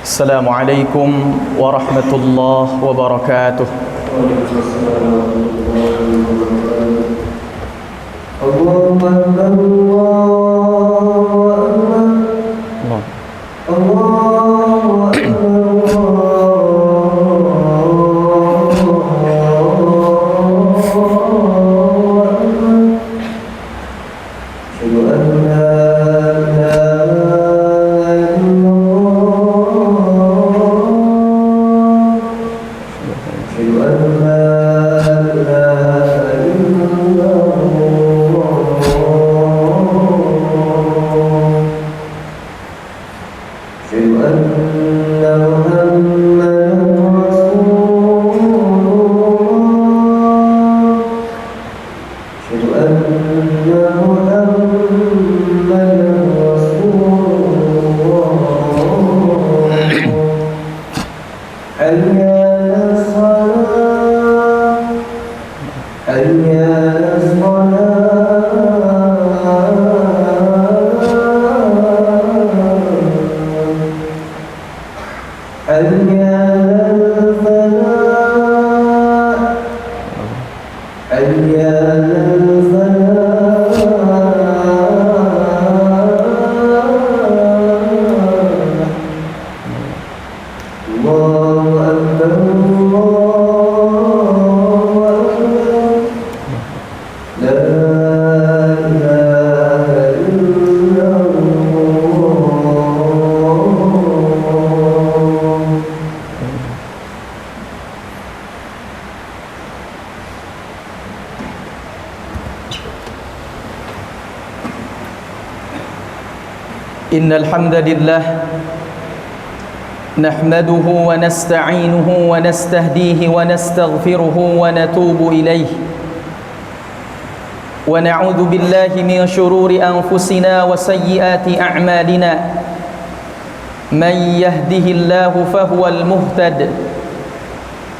Assalamualaikum warahmatullahi wabarakatuh. Allahu Akbar, Allahu Innal hamdalillah nahmaduhu wa nasta'inuhu wa nastahdihi wa nastaghfiruhu wa natubu ilayh wa na'udzu billahi min shururi anfusina wa sayyiati a'malina man yahdihillahu fahuwal muhtad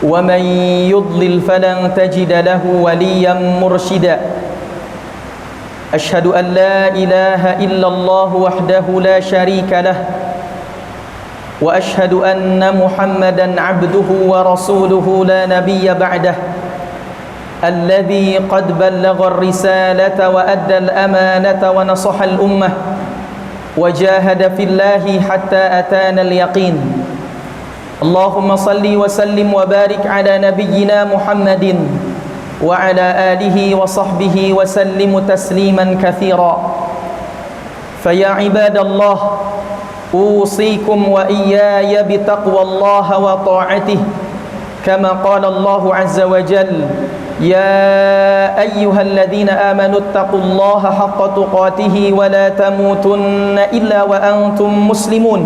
wa man yudlil falan tajida lahu waliyyan murshida. أشهد أن لا إله إلا الله وحده لا شريك له وأشهد أن محمدا عبده ورسوله لا نبي بعده الذي قد بلغ الرسالة وأدى الأمانة ونصح الأمة وجاهد في الله حتى أتانا اليقين. اللهم صل وسلم وبارك على نبينا محمد وعلى آله وصحبه وسلم تسليما كثيرا. فيا عباد الله أوصيكم وإياي بتقوى الله وطاعته كما قال الله عز وجل يا أيها الذين آمنوا اتقوا الله حق تقاته ولا تموتن إلا وأنتم مسلمون.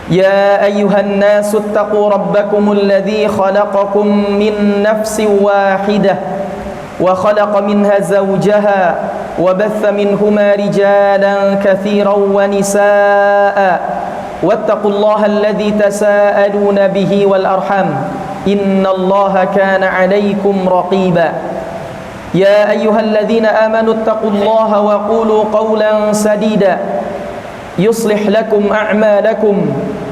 يا أيها الناس اتقوا ربكم الذي خلقكم من نفس واحدة وخلق منها زوجها وبث منهما رجالا كثيرا ونساء واتقوا الله الذي تساءلون به والأرحام إن الله كان عليكم رقيبا. يا أيها الذين آمنوا اتقوا الله وقولوا قولا سديدا يصلح لكم أعمالكم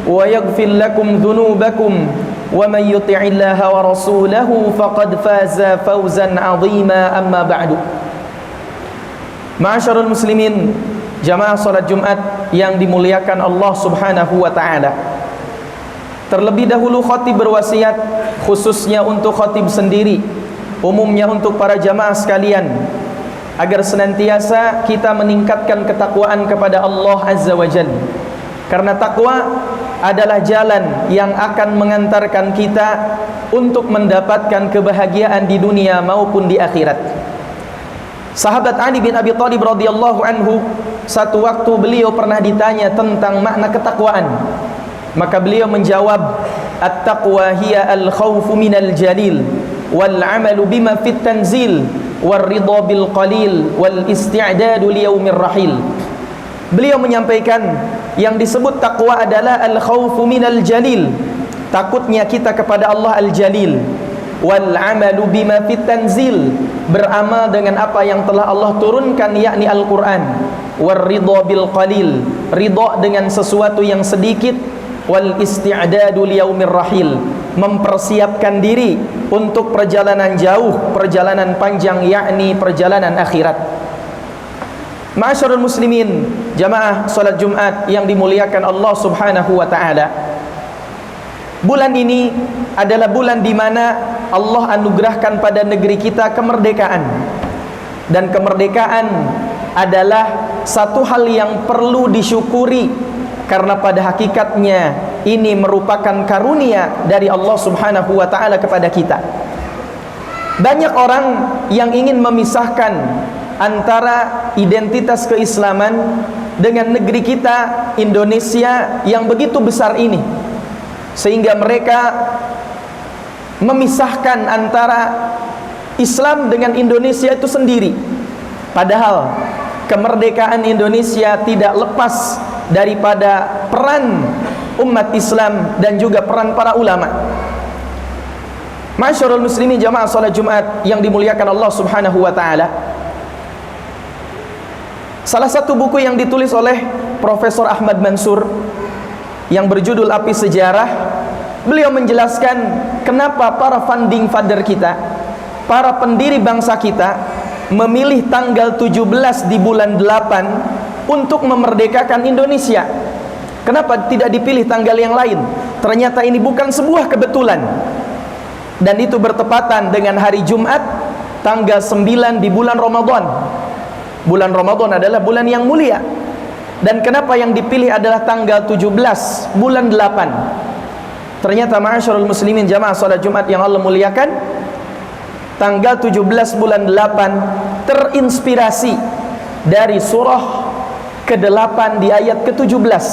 ويغفر لكم ذنوبكم ومن يطع الله ورسوله فقد فاز فوزا عظيما. أما بعد. Ma'asyiral muslimin, jamaah salat Jumat yang dimuliakan Allah Subhanahu wa taala. Terlebih dahulu khatib berwasiat khususnya untuk khatib sendiri, umumnya untuk para jamaah sekalian, agar senantiasa kita meningkatkan ketakwaan kepada Allah Azza wa Jalla. Karena takwa adalah jalan yang akan mengantarkan kita untuk mendapatkan kebahagiaan di dunia maupun di akhirat. Sahabat Ali bin Abi Thalib radhiyallahu anhu, satu waktu beliau pernah ditanya tentang makna ketakwaan. Maka beliau menjawab, "At-taqwa hiya al-khawfu minal jalil wal 'amalu bima fit tanzil war ridha bil qalil wal isti'dadu li yaumir rahil." Beliau menyampaikan yang disebut takwa adalah al-khawfu minal jalil, takutnya kita kepada Allah al-jalil, wal amalu bima fit tanzil, beramal dengan apa yang telah Allah turunkan yakni Al-Quran, war ridha bil qalil, ridha dengan sesuatu yang sedikit, wal isti'dadu liyaumir rahil, mempersiapkan diri untuk perjalanan jauh, perjalanan panjang, yakni perjalanan akhirat. Ma'asyiral muslimin, jamaah salat Jumat yang dimuliakan Allah Subhanahu wa taala. Bulan ini adalah bulan di mana Allah anugerahkan pada negeri kita kemerdekaan. Dan kemerdekaan adalah satu hal yang perlu disyukuri, karena pada hakikatnya ini merupakan karunia dari Allah Subhanahu wa taala kepada kita. Banyak orang yang ingin memisahkan antara identitas keislaman dengan negeri kita Indonesia yang begitu besar ini, sehingga mereka memisahkan antara Islam dengan Indonesia itu sendiri. Padahal kemerdekaan Indonesia tidak lepas daripada peran umat Islam dan juga peran para ulama. Masyarul muslimin jamaah salat Jumat yang dimuliakan Allah Subhanahu wa taala. Salah satu buku yang ditulis oleh Profesor Ahmad Mansur yang berjudul Api Sejarah, beliau menjelaskan kenapa para founding father kita, para pendiri bangsa kita memilih tanggal 17 di bulan 8 untuk memerdekakan Indonesia. Kenapa tidak dipilih tanggal yang lain? Ternyata ini bukan sebuah kebetulan. Dan itu bertepatan dengan hari Jumat tanggal 9 di bulan Ramadan. Bulan Ramadan adalah bulan yang mulia. Dan kenapa yang dipilih adalah tanggal 17 bulan 8? Ternyata ma'asyarul muslimin jamaah salat Jumat yang Allah muliakan, tanggal 17 bulan 8 terinspirasi dari surah ke-8 di ayat ke-17.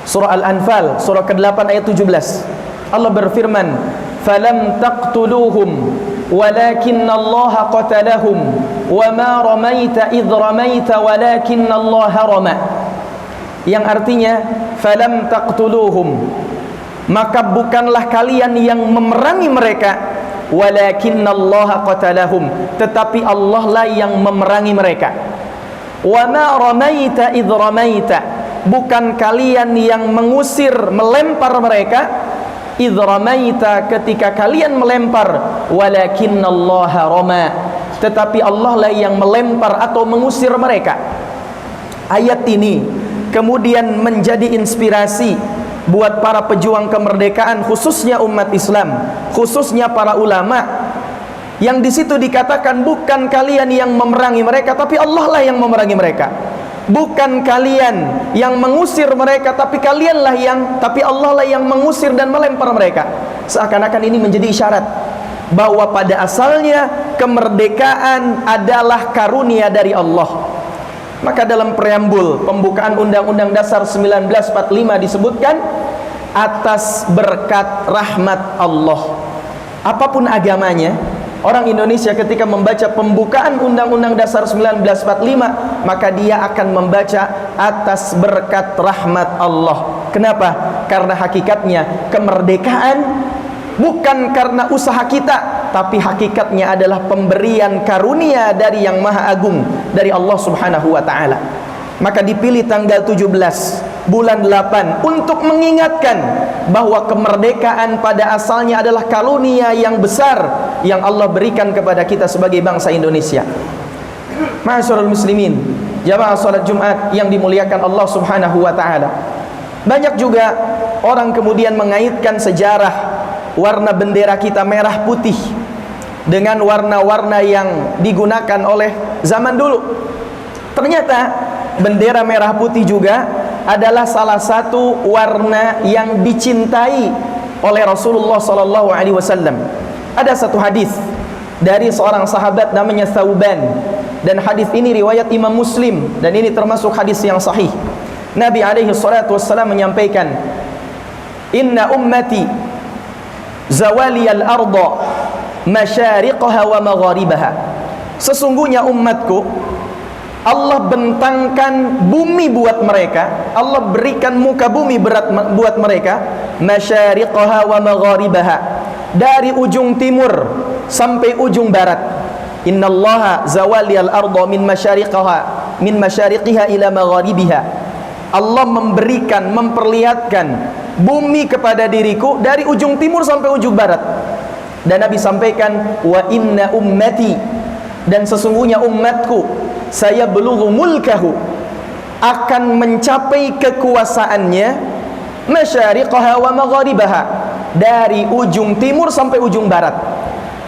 Surah Al-Anfal, surah ke-8 ayat 17. Allah berfirman, "Falam taqtuluhum walakinnallaha qatalahum wa ma ramaita idh ramaita walakinnallaha rama." Yang artinya, falam taqtuluhum, maka bukanlah kalian yang memerangi mereka, walakinnallaha qatalahum, tetapi Allah lah yang memerangi mereka. Wa ma ramaita idh ramaita, bukan kalian yang mengusir, melempar mereka, idh ramaita, ketika kalian melempar, walakinnallaha rama, tetapi Allah lah yang melempar atau mengusir mereka. Ayat ini kemudian menjadi inspirasi buat para pejuang kemerdekaan, khususnya umat Islam, khususnya para ulama, yang di situ dikatakan bukan kalian yang memerangi mereka, tapi Allah lah yang memerangi mereka. Bukan kalian yang mengusir mereka, tapi Allah lah yang mengusir dan melempar mereka. Seakan-akan ini menjadi isyarat bahwa pada asalnya kemerdekaan adalah karunia dari Allah. Maka dalam preambul pembukaan Undang-Undang Dasar 1945 disebutkan, atas berkat rahmat Allah. Apapun agamanya, orang Indonesia ketika membaca pembukaan Undang-Undang Dasar 1945, maka dia akan membaca atas berkat rahmat Allah. Kenapa? Karena hakikatnya kemerdekaan bukan karena usaha kita, tapi hakikatnya adalah pemberian karunia dari Yang Maha Agung, dari Allah Subhanahu wa taala. Maka dipilih tanggal 17 bulan 8 untuk mengingatkan bahwa kemerdekaan pada asalnya adalah karunia yang besar yang Allah berikan kepada kita sebagai bangsa Indonesia. Ma'asyiral muslimin, jamaah salat Jumat yang dimuliakan Allah Subhanahu wa taala. Banyak juga orang kemudian mengaitkan sejarah warna bendera kita merah putih dengan warna-warna yang digunakan oleh zaman dulu. Ternyata bendera merah putih juga adalah salah satu warna yang dicintai oleh Rasulullah sallallahu alaihi wasallam. Ada satu hadis dari seorang sahabat namanya Thauban, dan hadis ini riwayat Imam Muslim, dan ini termasuk hadis yang sahih. Nabi alaihi salatu wassalam menyampaikan, "Inna ummati zawaliyal arda masyariqaha wa magharibaha." Sesungguhnya umatku, Allah bentangkan bumi buat mereka, Allah berikan muka bumi berat buat mereka, masyariqaha wa magharibaha, dari ujung timur sampai ujung barat. Innallaha zawaliyal arda min masyariqiha ila magharibiha. Allah memberikan, memperlihatkan bumi kepada diriku dari ujung timur sampai ujung barat. Dan Nabi sampaikan, wa inna ummati, dan sesungguhnya umatku, saya belughu mulkahu, akan mencapai kekuasaannya, masyariqaha wa magharibaha, dari ujung timur sampai ujung barat.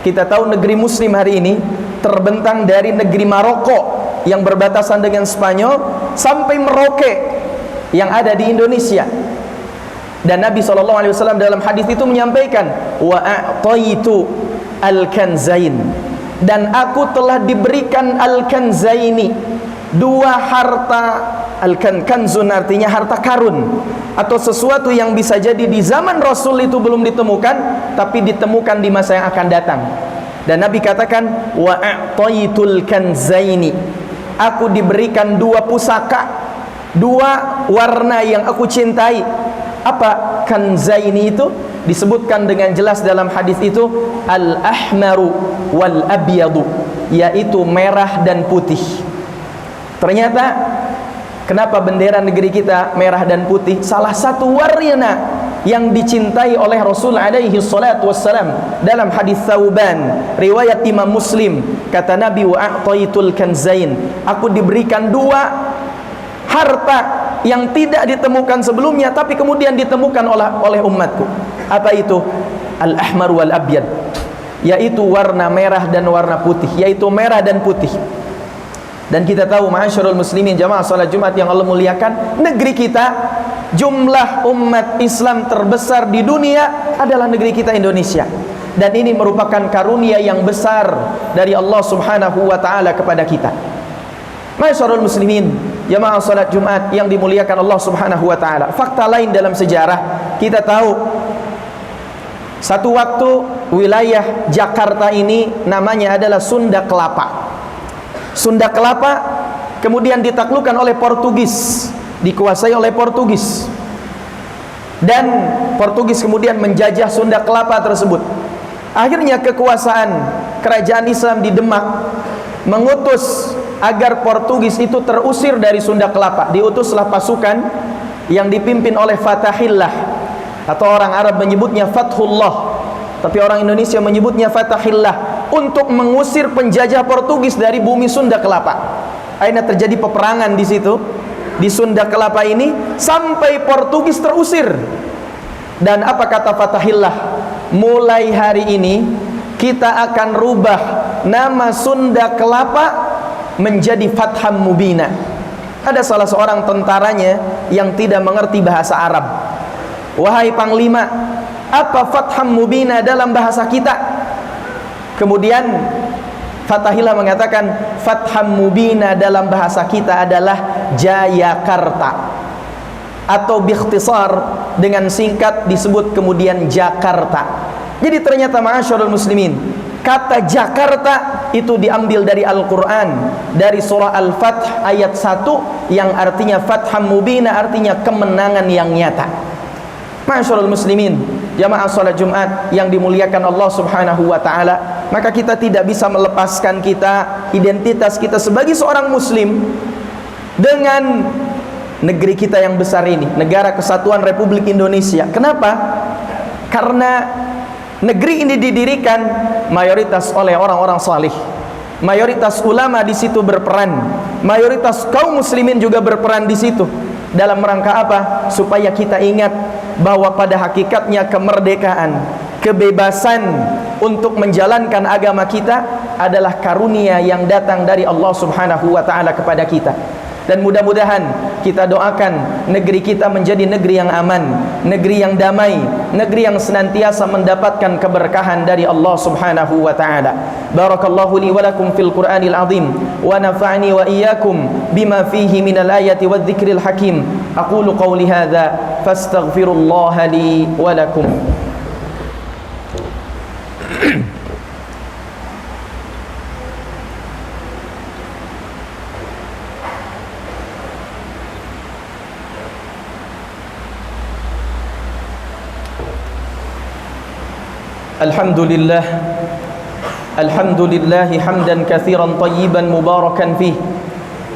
Kita tahu negeri muslim hari ini terbentang dari negeri Maroko yang berbatasan dengan Spanyol sampai Merauke yang ada di Indonesia. Dan Nabi SAW dalam hadis itu menyampaikan, wa a'taitu al-kanzain, dan aku telah diberikan al-kanzaini, dua harta. Al-kanzun artinya harta karun, atau sesuatu yang bisa jadi di zaman Rasul itu belum ditemukan, tapi ditemukan di masa yang akan datang. Dan Nabi katakan, wa a'taitul kanzaini, aku diberikan dua pusaka, dua warna yang aku cintai. Apa kanzaini itu? Disebutkan dengan jelas dalam hadis itu, al-ahmaru wal abyadu, yaitu merah dan putih. Ternyata kenapa bendera negeri kita merah dan putih? Salah satu warna yang dicintai oleh Rasul alaihi salatu wassalam. Dalam hadis Thauban riwayat Imam Muslim, kata Nabi, wa a'taitul kanzain, aku diberikan dua harta yang tidak ditemukan sebelumnya tapi kemudian ditemukan oleh umatku. Apa itu? Al-ahmar wal abyad, yaitu warna merah dan warna putih, yaitu merah dan putih. Dan kita tahu, ma'asyarul muslimin, jamaah salat Jumat yang Allah muliakan, negeri kita, jumlah umat Islam terbesar di dunia adalah negeri kita, Indonesia. Dan ini merupakan karunia yang besar dari Allah Subhanahu wa ta'ala kepada kita. Ma'asyarul muslimin, jamaah salat Jumat yang dimuliakan Allah Subhanahu wa ta'ala. Fakta lain dalam sejarah, kita tahu satu waktu wilayah Jakarta ini namanya adalah Sunda Kelapa. Sunda Kelapa kemudian ditaklukkan oleh Portugis, dikuasai oleh Portugis, dan Portugis kemudian menjajah Sunda Kelapa tersebut. Akhirnya kekuasaan kerajaan Islam di Demak mengutus agar Portugis itu terusir dari Sunda Kelapa. Diutuslah pasukan yang dipimpin oleh Fatahillah, atau orang Arab menyebutnya Fathullah, tapi orang Indonesia menyebutnya Fatahillah, untuk mengusir penjajah Portugis dari bumi Sunda Kelapa. Akhirnya terjadi peperangan di situ, di Sunda Kelapa ini, sampai Portugis terusir. Dan apa kata Fatahillah? Mulai hari ini kita akan rubah nama Sunda Kelapa menjadi Fatham Mubina. Ada salah seorang tentaranya yang tidak mengerti bahasa Arab. Wahai Panglima, apa Fatham Mubina dalam bahasa kita? Kemudian Fatahillah mengatakan, Fatham Mubina dalam bahasa kita adalah Jayakarta, atau biikhtisar, dengan singkat disebut kemudian Jakarta. Jadi ternyata ma'asyarul muslimin, kata Jakarta itu diambil dari Al-Quran, dari surah Al-Fath ayat 1 yang artinya Fatham Mubina, artinya kemenangan yang nyata. Ma'asyarul muslimin, jamaah salat Jumat yang dimuliakan Allah Subhanahu wa ta'ala, maka kita tidak bisa melepaskan identitas kita sebagai seorang muslim dengan negeri kita yang besar ini, Negara Kesatuan Republik Indonesia. Kenapa? Karena negeri ini didirikan mayoritas oleh orang-orang salih. Mayoritas ulama di situ berperan, mayoritas kaum muslimin juga berperan di situ. Dalam rangka apa? Supaya kita ingat bahwa pada hakikatnya kemerdekaan, kebebasan untuk menjalankan agama kita adalah karunia yang datang dari Allah Subhanahu wa ta'ala kepada kita. Dan mudah-mudahan kita doakan negeri kita menjadi negeri yang aman, negeri yang damai, negeri yang senantiasa mendapatkan keberkahan dari Allah Subhanahu wa ta'ala. Barakallahu li wa lakum fil Qur'anil azim, wa nafa'ni wa iyyakum bima fihi minal ayati wadh-dhikril hakim. Aqulu qawli hadza fastaghfirullaha li wa lakum. Alhamdulillah, alhamdulillah hamdan katsiran tayyiban mubarakan fih,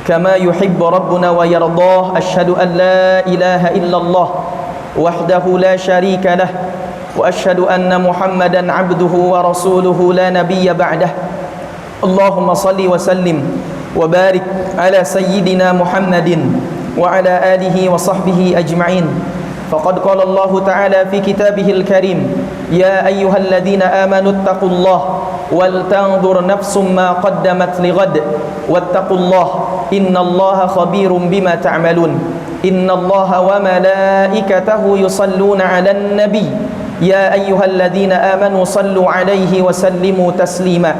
كما يحب ربنا ويرضاه أشهد أن لا إله إلا الله وحده لا شريك له وأشهد أن محمدا عبده ورسوله لا نبي بعده اللهم صل وسلم وبارك على سيدنا محمد وعلى آله وصحبه أجمعين فقد قال الله تعالى في كتابه الكريم يا أيها الذين آمنوا اتقوا الله ولتنظر نفس ما قدمت لغد واتقوا الله إن الله خبير بما تعملون إن الله وملائكته يصلون على النبي يا أيها الذين آمنوا صلوا عليه وسلموا تسليما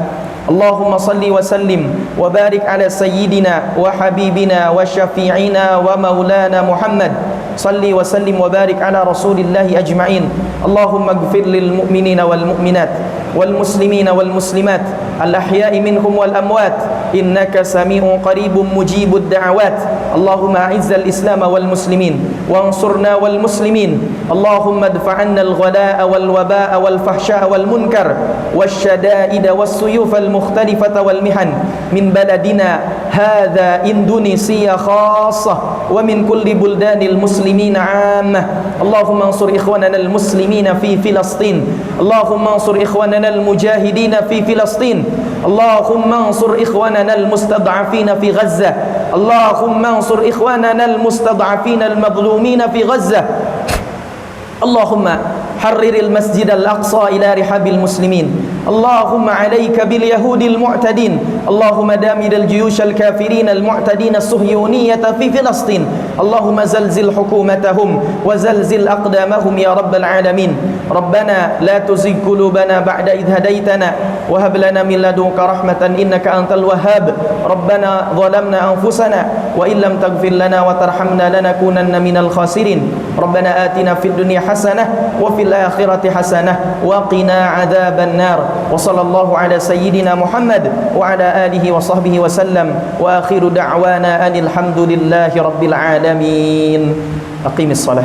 اللهم صل وسلم وبارك على سيدنا وحبيبنا وشفيعنا ومولانا محمد صل وسلم وبارك على رسول الله أجمعين اللهم اغفر للمؤمنين والمؤمنات والمسلمين والمسلمات الأحياء منهم والأموات إنك سميع قريب مجيب الدعوات اللهم أعز الإسلام والمسلمين وانصرنا والمسلمين اللهم ادفع عنا الغلاء والوباء والفحشاء والمنكر والشدائد والسيوف المختلفة والمحن من بلدنا هذا إندونيسيا خاصة ومن كل بلدان المسلمين عامة اللهم انصر إخواننا المسلمين في فلسطين اللهم انصر إخواننا المجاهدين في فلسطين اللهم انصر إخواننا المستضعفين في غزة اللهم انصر إخواننا المستضعفين المظلومين في غزة اللهم حرر المسجد الأقصى إلى رحاب المسلمين اللهم عليك باليهود المعتدين اللهم دامر الجيوش الكافرين المعتدين الصهيونية في فلسطين اللهم زلزل حكومتهم وزلزل أقدامهم يا رب العالمين ربنا لا تزغ قلوبنا بعد إذ هديتنا وهب لنا من لدنك رحمة إنك أنت الوهاب ربنا ظلمنا أنفسنا وإن لم تغفر لنا وترحمنا لنكونن من الخاسرين ربنا آتنا في الدنيا حسنة وفي الآخرة حسنة وقنا عذاب النار وصلى الله على سيدنا محمد وعلى آله وصحبه وسلم وآخر دعوانا أن الحمد لله رب العالمين أقيم الصلاة